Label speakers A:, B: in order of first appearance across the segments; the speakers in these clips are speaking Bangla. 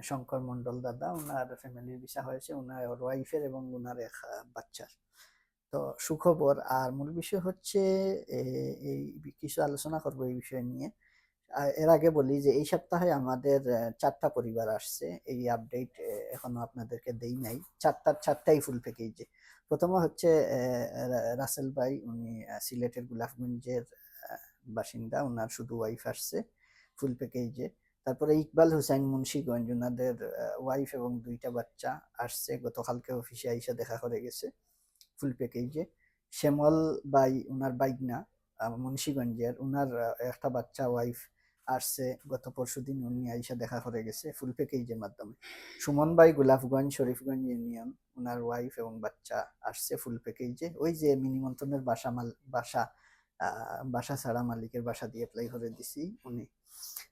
A: শঙ্কর মন্ডল দাদা, ওনার ফ্যামিলির ভিসা হয়েছে, ওনার ওয়াইফের এবং ওনার এক বাচ্চার। তো সুখবর। আর মূল বিষয় হচ্ছে এই কিছু আলোচনা করবো এই বিষয় নিয়ে। এর আগে বলি যে এই সপ্তাহে আমাদের 4টা পরিবার আসছে। এই আপডেট এখনো আপনাদেরকে দেই নাই। চারটাই ফুল প্যাকেজে। প্রথমে হচ্ছে রাসেল ভাই, উনি সিলেটের গোলাপগঞ্জের বাসিন্দা, ওনার শুধু ওয়াইফ আসছে ফুল প্যাকেজে। তারপরে ইকবাল হুসাইন মুন্সিগঞ্জ, ওনাদের ওয়াইফ এবং 2টা বাচ্চা আসছে, গতকালকে অফিসে আইসা দেখা করে গেছে ফুল প্যাকেজে। শ্যামল ভাই, ওনার বাইগনা মুন্সিগঞ্জের, ওনার একটা বাচ্চা ওয়াইফ আসছে গত পরশুদিন, উনি আইসা দেখা করে গেছে ফুল প্যাকেজের মাধ্যমে। সুমন ভাই গোলাপগঞ্জ শরীফগঞ্জ ইউনিয়ন, ওনার ওয়াইফ এবং বাচ্চা আসছে ফুল প্যাকেজে। ওই যে মিনিমন্ত্রণের বাসা বাসা ছাড়া মালিকের বাসা দিয়ে অ্যাপ্লাই করে দিছি উনি।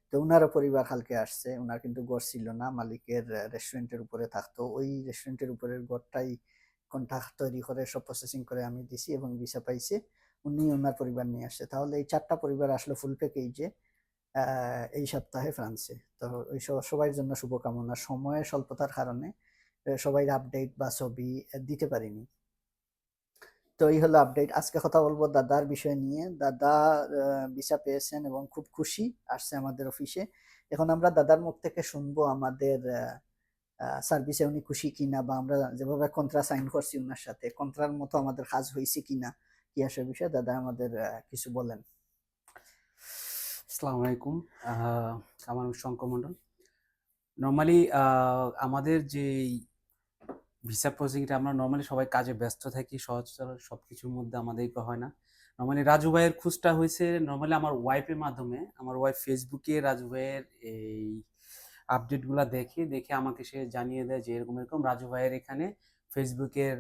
A: তো উনারও পরিবার কালকে আসছে। উনার কিন্তু ঘর ছিল না, মালিকের রেস্টুরেন্টের উপরে থাকতো। ওই রেস্টুরেন্টের উপরের ঘরটাই কন্ট্রাক্ট তৈরি করে সব প্রসেসিং করে আমি দিছি এবং ভিসা পাইছে। উনি ওনার পরিবার নিয়ে আসছে। তাহলে এই 4টা পরিবার আসলো ফুল প্যাকেজে এই সপ্তাহে ফ্রান্সে। তো ওই সবার জন্য শুভকামনা। সময়ের স্বল্পতার কারণে সবাই আপডেট বা ছবি দিতে পারিনি। তো এই হলো আপডেট। আজকে কথা বলবো দাদার বিষয় নিয়ে। দাদা ভিসা পেয়েছেন এবং খুব খুশি, আসছে আমাদের অফিসে। এখন আমরা দাদার মুখ থেকে শুনবো আমাদের সার্ভিসে উনি খুশি কিনা, বা আমরা যেভাবে কন্ট্রা সাইন করছি ওনার সাথে কন্ট্রার মতো আমাদের কাজ হয়েছে কিনা, কি আসে বিষয়ে দাদা আমাদের কিছু বলেন।
B: আসসালামু আলাইকুম। আমার নাম শঙ্কর মন্ডল। নর্মালি আমাদের যে ভিসা প্রসিডিংটা, আমরা নর্মালি সবাই কাজে ব্যস্ত থাকি, সহজ সরল সবকিছুর মধ্যে আমাদেরকে হয় না। নর্মালি রাজু ভাইয়ের খোঁজটা হয়েছে নর্মালি আমার ওয়াইফের মাধ্যমে। আমার ওয়াইফ ফেসবুকে রাজু ভাইয়ের এই আপডেটগুলো দেখে আমাকে সে জানিয়ে দেয় যে এরকম এরকম রাজু ভাইয়ের এখানে ফেসবুকের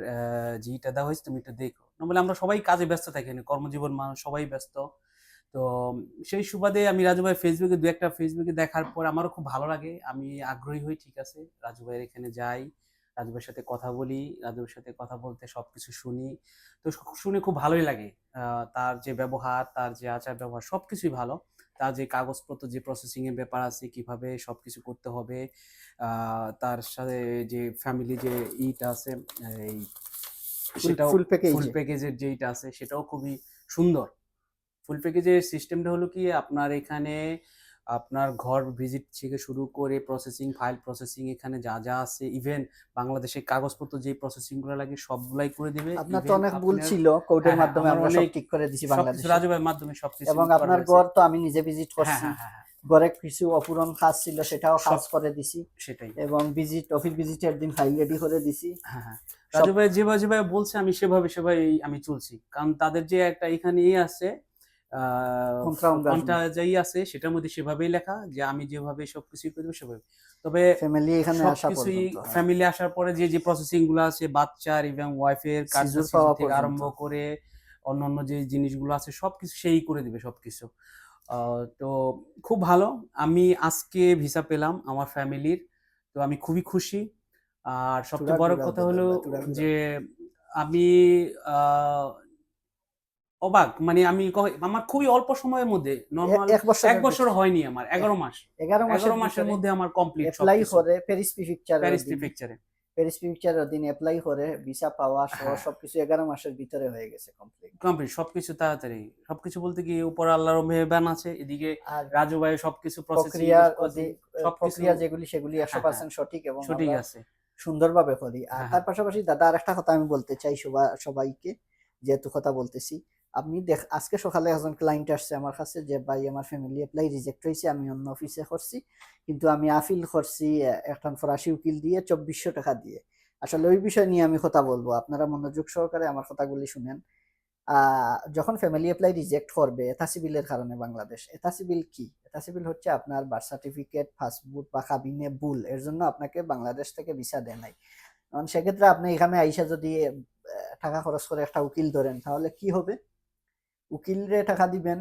B: যেটা দেওয়া হয়েছে তুমি এটা দেখো। নর্মালি আমরা সবাই কাজে ব্যস্ত থাকি, কর্মজীবন মানুষ সবাই ব্যস্ত। তো সেই সুবাদে আমি রাজু ভাই ফেসবুকে দু একটা ফেসবুকে দেখার পর আমারও খুব ভালো লাগে, আমি আগ্রহী হই। ঠিক আছে, রাজু ভাইয়ের এখানে যাই, রাজু ভাইয়ের সাথে কথা বলি, রাজু ভাইয়ের সাথে কথা বলতে সবকিছু শুনি। তো শুনে খুব ভালোই লাগে। তার যে ব্যবহার, তার যে আচার ব্যবহার সবকিছুই ভালো। তার যে কাগজপত্র, যে প্রসেসিং এর ব্যাপার আছে, কিভাবে সবকিছু করতে হবে, তার সাথে যে ফ্যামিলি যে ইটা আছে, এই সেটাও
A: ফুল
B: ফুল
A: প্যাকেজে
B: প্যাকেজের যেইটা আছে সেটাও খুবই সুন্দর। ফুল প্যাকেজের সিস্টেমটা হলো কি, আপনার এখানে আপনার ঘর ভিজিট থেকে শুরু করে প্রসেসিং, ফাইল প্রসেসিং, এখানে যা যা আছে, ইভেন বাংলাদেশের কাগজপত্র যে প্রসেসিং গুলো লাগে সবগুলাই করে দিবে।
A: আপনার তো
B: ইভেন
A: অনেক ভুল
B: আপনার,
A: ছিল, কোর্টের
B: হ্যাঁ হ্যাঁ,
A: মাধ্যমে
B: আমার
A: আমরা সব
B: অনেক
A: ঠিক করে দিছি
B: সবকিছু
A: বাংলাদেশে।
B: রাজু ভাইয়ের মাধ্যমে সবকিছু
A: এবং
B: করা
A: আপনার
B: হয়েছে।
A: ঘর তো আমি নিজে ভিজিট
B: হ্যাঁ
A: করছি।
B: হ্যাঁ হ্যাঁ হ্যাঁ,
A: ঘরে কিছু অপূরণ কাজ ছিল, সেটাও কাজ
B: সব
A: করে দিছি।
B: সেটাই।
A: এবং অফিস ভিজিটের দিন ফাইল রেডি করে দিছি
B: হ্যাঁ হ্যাঁ,
A: সব।
B: রাজু ভাই যেভাবে যেভাবে বলছে আমি সেভাবে সেভাবে আমি চলছি, কারণ তাদের যে একটা এখানে আছে
A: কন্ট্রা
B: কোনটা
A: এঙ্গেজমেন্ট
B: যাই আছে সেটার মধ্যে সেভাবেই লেখা যে আমি যেভাবে সবকিছু করে দেবো সেভাবে। তবে
A: ফ্যামিলি এখানে আসা
B: সবকিছুই
A: পর্যন্ত, হ্যাঁ,
B: ফ্যামিলি আসার পরে যে যে প্রসেসিং গুলো আছে, বাচ্চার এবং ওয়াইফের কার্ডটা
A: সিজুর
B: সিজু
A: পাওয়া
B: থেকে
A: পর্যন্ত।
B: আরম্ভ করে অন্যান্য যে জিনিসগুলো আছে সবকিছু সেই করে দিবে সবকিছু। তো খুব ভালো। আমি আজকে ভিসা পেলাম আমার ফ্যামিলির, তো আমি খুবই খুশি। আর
A: চূড়া
B: সবচেয়ে বড়
A: ঘুরাও
B: কথা হলো
A: দাদা, চূড়া ঘুরাও।
B: যে আমি আহ, অবাক, মানে আমি আমার খুবই অল্প সময়ের মধ্যে, নর্মাল
A: এক
B: এক
A: বছরের
B: বছর
A: ভিতরে,
B: হয়নি, আমার
A: এ-
B: 11 মাস,
A: 11 মাসের
B: 11 মাসের
A: ভিতরে
B: মধ্যে আমার কমপ্লিট
A: অ্যাপ্লাই
B: সবকিছু
A: করে প্যারিস প্রিফেকচারের
B: প্যারিস
A: অধীনে,
B: প্রিফেকচারে।
A: প্যারিস প্রিফেকচারের অধীনে অ্যাপ্লাই করে ভিসা পাওয়া সহ
B: হ্যাঁ,
A: সবকিছু 11 মাসের ভিতরে হয়ে গেছে কমপ্লিট।
B: কমপ্লিট সবকিছু তাড়াতাড়ি। সবকিছু বলতে কি উপর আল্লাহর মেহেরবান আছে, এদিকে
A: আর
B: রাজু ভাই সবকিছু প্রসেসিং
A: প্রক্রিয়ার
B: করছে, সবকিছু
A: প্রক্রিয়া যেগুলি সেগুলি একশো
B: হ্যাঁ হ্যাঁ
A: পার্সেন্ট সঠিক, এবং
B: সঠিক
A: আমরা
B: আছে।
A: সুন্দরভাবে করি। আর
B: হ্যাঁ
A: তার
B: হ্যাঁ
A: পাশাপাশি দাদা আরেকটা কথা আমি বলতে চাই সবাইকে, যেহেতু কথা বলতেছি। আপনি আজকে সকালে একজন ক্লায়েন্ট আসছে আমার কাছে যে ভাই আমার ফ্যামিলি অ্যাপ্লাই রিজেক্ট হয়েছে, আমি অন্য অফিসে করছি, কিন্তু আমি আপিল করছি একটা ফরাসি উকিল দিয়ে 2400 টাকা দিয়ে। আসলে ওই বিষয় নিয়ে আমি কথা বলবো, আপনারা মনোযোগ সহকারে আমার কথাগুলি শুনেন। যখন ফ্যামিলি অ্যাপ্লাই রিজেক্ট করবে এথাসিবিলের কারণে, বাংলাদেশ এথাসিবিল কি? এথাসিবিল হচ্ছে আপনার বার্থ সার্টিফিকেট, পাসপোর্ট বা কাবিনে ভুল, এর জন্য আপনাকে বাংলাদেশ থেকে ভিসা দেয় নাই। কারণ সেক্ষেত্রে আপনি এখানে আইসা যদি টাকা খরচ করে একটা উকিল ধরেন, তাহলে কি হবে? উকিলরে টাকা দিবেন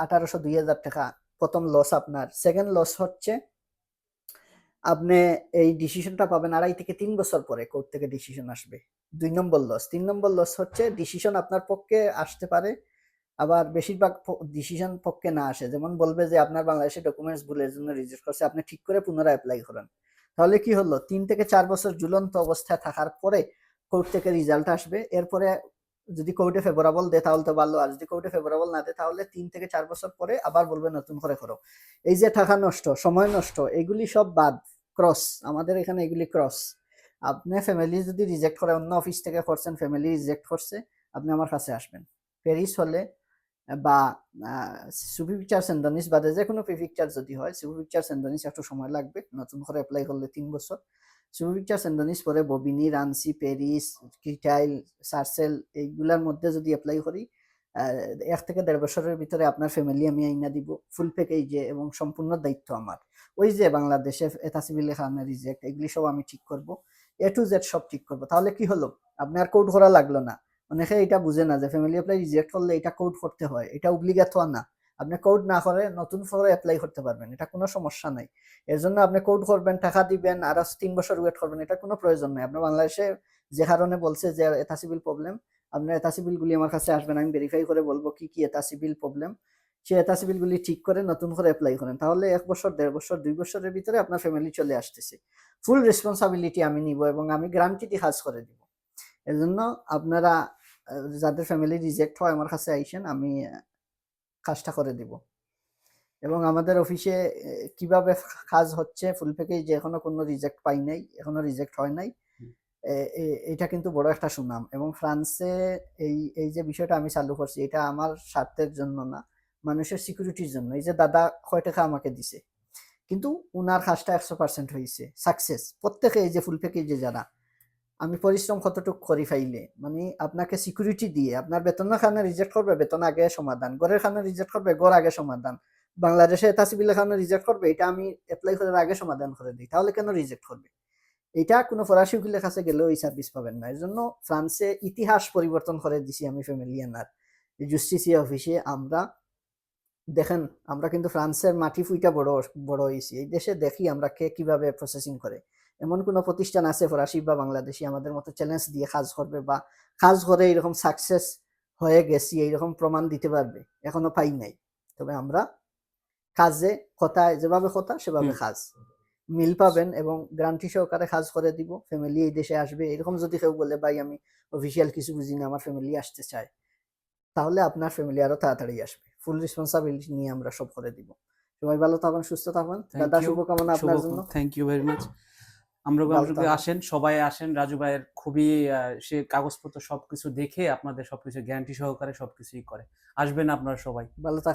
A: 1800-2000 টাকা, প্রথম লস আপনার। সেকেন্ড লস হচ্ছে আপনি এই ডিসিশনটা পাবেন 2.5 থেকে 3 বছর পরে, কোর্ট থেকে ডিসিশন আসবে। 2 নম্বর লস। 3 নম্বর লস হচ্ছে ডিসিশন আপনার পক্ষে আসতে পারে, আবার বেশিরভাগ ডিসিশন পক্ষে না আসে। যেমন বলবে যে আপনার বাংলাদেশের ডকুমেন্টস ভুলের জন্য রিজেক্ট করছে, আপনি ঠিক করে পুনরায় অ্যাপ্লাই করেন। তাহলে কি হলো, 3 থেকে 4 বছর ঝুলন্ত অবস্থায় থাকার পরে কোর্ট থেকে রেজাল্ট আসবে। এরপরে যদি কোর্টে ফেভারেবল দেয় তাহলে তো ভালো, আর যদি কোর্টে ফেভারেবল না দেয় তাহলে 3 থেকে 4 বছর পরে আবার বলবে নতুন করে করো। এই যে টাকা নষ্ট, সময় নষ্ট, এগুলি সব বাদ। ক্রস, আমাদের এখানে এগুলি ক্রস। আপনি ফ্যামিলি যদি রিজেক্ট করে, অন্য অফিস থেকে করছেন, ফ্যামিলি রিজেক্ট করছে, আপনি আমার কাছে আসবেন। প্যারিস হলে বা সুপি পিকচার সেন্ডনিস বাদে যে কোনো পিকচার যদি হয়, সুপি পিকচার সেন্ডনিস একটু সময় লাগবে, নতুন করে অ্যাপ্লাই করলে 3 বছর। সুপি পিকচার সেন্ডনিস পরে ববিনি, রানসি, প্যারিস, কিটাইল, সার্সেল, এইগুলার মধ্যে যদি অ্যাপ্লাই করি 1 থেকে 1.5 বছরের ভিতরে আপনার ফ্যামিলি আমি আইনা দিব ফুল প্যাকেজে, এবং সম্পূর্ণ দায়িত্ব আমার। ওই যে বাংলাদেশে এতাসিবিল খানা রিজেক্ট, এগুলি সব আমি ঠিক করব, A to Z সব ঠিক করব। তাহলে কি হলো, আপনার কোড করা লাগলো না। অনেকে এটা বুঝে না যে ফ্যামিলি অ্যাপ্লাই রিজেক্ট করলে এটা কোড করতে হয়, এটা অব্লিগেটরি না। আপনি কোড না করে নতুন করে অ্যাপ্লাই করতে পারবেন, এটা কোনো সমস্যা নাই। এর জন্য আপনি কোড করবেন, টাকা দিবেন, আর 3 বছর ওয়েট করবেন, এটা কোনো প্রয়োজন নাই। আপনার বাংলাদেশে যে কারণে বলছে যে এতাসিবিল প্রবলেম, আপনার এতাসিবিল গুলি আমার কাছে আসবেন, আমি ভেরিফাই করে বলবো কি কি এতাসিবিল প্রবলেম। সেই এতাসিবিল গুলি ঠিক করে নতুন করে অ্যাপ্লাই করেন, তাহলে 1 বছর, 1.5 বছর, 2 বছরের ভিতরে আপনার ফ্যামিলি চলে আসতেছে। ফুল রেসপন্সিবিলিটি আমি নিব এবং আমি গ্যারান্টি দিয়ে কাজ করে দিব। এর জন্য আপনারা যাদের ফ্যামিলি রিজেক্ট হয় আমার কাছে আইসেন, আমি কাজটা করে দিব। এবং আমাদের অফিসে কিভাবে কাজ হচ্ছে, ফুল প্যাকেজ এখনো কোনো রিজেক্ট পাই নাই, এখনো রিজেক্ট হয় নাই। এটা কিন্তু বড় একটা সুনাম। এবং ফ্রান্সে এই এই যে বিষয়টা আমি চালু করছি, এটা আমার স্বার্থের জন্য না, মানুষের সিকিউরিটির জন্য। এই যে দাদা 6 টাকা আমাকে দিছে, কিন্তু উনার কাজটা 100% হয়েছে, সাকসেস। প্রত্যেকে এই যে ফুল প্যাকেজে যারা, আমি পরিশ্রম কতটুকু করি ফাইলে, মানে আপনাকে সিকিউরিটি দিয়ে, আপনার বেতনের খানে রিজেক্ট করবে, বেতন আগে সমাধান, ঘরের খানে রিজেক্ট করবে, ঘর আগে সমাধান, বাংলাদেশে তাসিবিলের খানে রিজেক্ট করবে, এটা আমি অ্যাপ্লাই করার আগে সমাধান করে দিই, তাহলে কেন রিজেক্ট করবে? এটা কোনো ফরাসি উকিলের কাছে গেলেও এই সার্ভিস পাবেন না। এর জন্য ফ্রান্সে ইতিহাস পরিবর্তন করে দিছি আমি ফ্যামিলিয়ানার জুস্টিসিয়া অফিসে। আমরা দেখেন, আমরা কিন্তু ফ্রান্সের মাটি ফুইটা বড় হয়েছি, এই দেশে দেখি আমরা কে কিভাবে প্রসেসিং করে। এমন কোন প্রতিষ্ঠান আছে ফরাসি বা বাংলাদেশি আমাদের মতো চ্যালেঞ্জ দিয়ে কাজ করবে, বা কাজ করে এরকম সাকসেস হয়ে গেছি এইরকম প্রমাণ দিতে পারবে? এখনো পাই নাই। তবে আমরা কাজে, কথায় যেভাবে কথা সেভাবে কাজ, মিল পাবেন এবং গ্যারান্টি সহকারে কাজ করে দিব। ফ্যামিলি এই দেশে আসবে, এরকম যদি কেউ বলে ভাই আমি অফিসিয়াল কিছু বুঝি না, আমার ফ্যামিলি আসতে চায়, তাহলে আপনার ফ্যামিলি আরো তাড়াতাড়ি আসবে। ফুল রেসপন্সিবিলিটি নিয়ে আমরা সব করে দিব। সবাই ভালো থাকুন, সুস্থ থাকুন। দাদা, শুভকামনা আপনার জন্য।
B: Thank you very much. আমরা আসেন, সবাই আসেন। রাজু ভাইয়ের খুবই সে কাগজপত্র সবকিছু দেখে আপনাদের সবকিছু গ্যারান্টি সহকারে সবকিছুই করে। আসবেন আপনারা সবাই।
A: ভালো থাকুন।